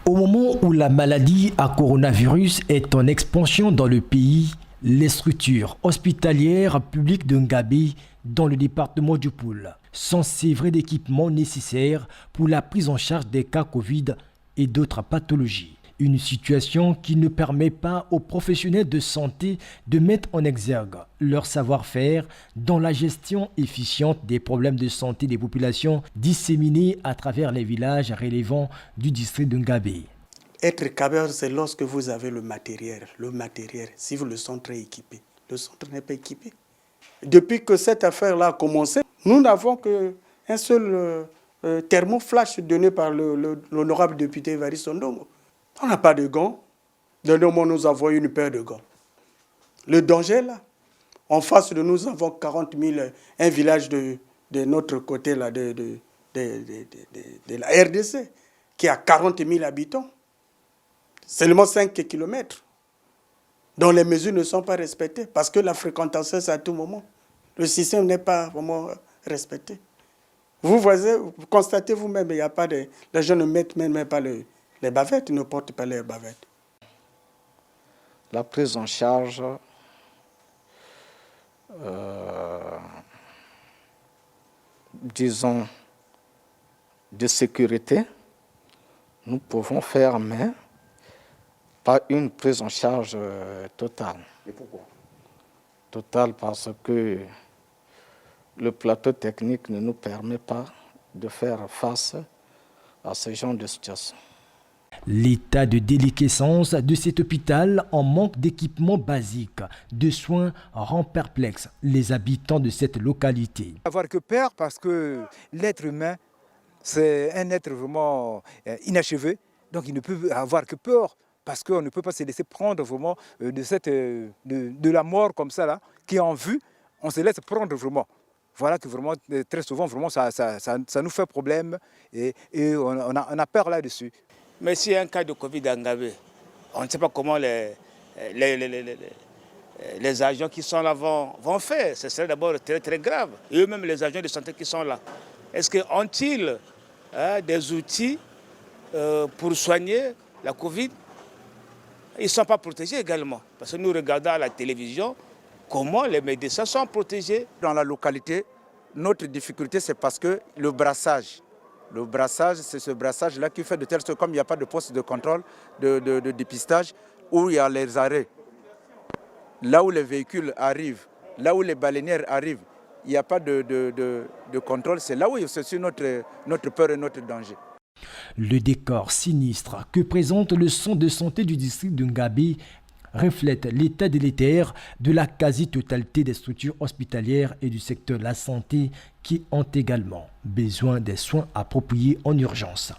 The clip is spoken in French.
Au moment où la maladie à coronavirus est en expansion dans le pays, les structures hospitalières publiques de Ngabé, dans le département du Poul, sont sévrées d'équipements nécessaires pour la prise en charge des cas Covid et d'autres pathologies. Une situation qui ne permet pas aux professionnels de santé de mettre en exergue leur savoir-faire dans la gestion efficiente des problèmes de santé des populations disséminées à travers les villages relevant du district de Ngabé. Être câbleur, c'est lorsque vous avez le matériel. Si vous le centre est équipé, le centre n'est pas équipé. Depuis que cette affaire-là a commencé, nous n'avons qu'un seul thermoflash donné par l'honorable député Évariste Ndongo. On n'a pas de gants. Dernièrement, nous avons une paire de gants. Le danger est là. En face de nous, nous avons 40 000, un village de notre côté là, de la RDC, qui a 40 000 habitants. Seulement 5 kilomètres, dont les mesures ne sont pas respectées, parce que la fréquentation, c'est à tout moment. Le système n'est pas vraiment respecté. Vous voyez, vous constatez vous-même, il n'y a pas de... Les gens ne mettent même pas les bavettes, ils ne portent pas les bavettes. La prise en charge disons, de sécurité, nous pouvons faire, mais pas une prise en charge totale. Et pourquoi? Totale parce que le plateau technique ne nous permet pas de faire face à ce genre de situation. L'état de déliquescence de cet hôpital en manque d'équipements basiques, de soins rend perplexes les habitants de cette localité. Avoir que peur parce que l'être humain, c'est un être vraiment inachevé, donc il ne peut avoir que peur parce qu'on ne peut pas se laisser prendre vraiment de la mort comme ça, là, qui est en vue, on se laisse prendre vraiment. Voilà que vraiment, très souvent, vraiment, ça nous fait problème et on a peur là-dessus. Mais s'il y a un cas de Covid à Ngabé, on ne sait pas comment les agents qui sont là vont faire. Ce serait d'abord très très grave. Et eux-mêmes, les agents de santé qui sont là, est-ce qu'ils ont des outils pour soigner la Covid? Ils ne sont pas protégés également. Parce que nous regardons à la télévision comment les médecins sont protégés. Dans la localité, notre difficulté, c'est parce que le brassage, c'est ce brassage-là qui fait de telle sorte, comme il n'y a pas de poste de contrôle, de dépistage, où il y a les arrêts. Là où les véhicules arrivent, là où les baleinières arrivent, il n'y a pas de contrôle. C'est là où c'est notre peur et notre danger. Le décor sinistre que présente le centre de santé du district de Ngabé reflète l'état délétère de la quasi-totalité des structures hospitalières et du secteur de la santé qui ont également besoin des soins appropriés en urgence.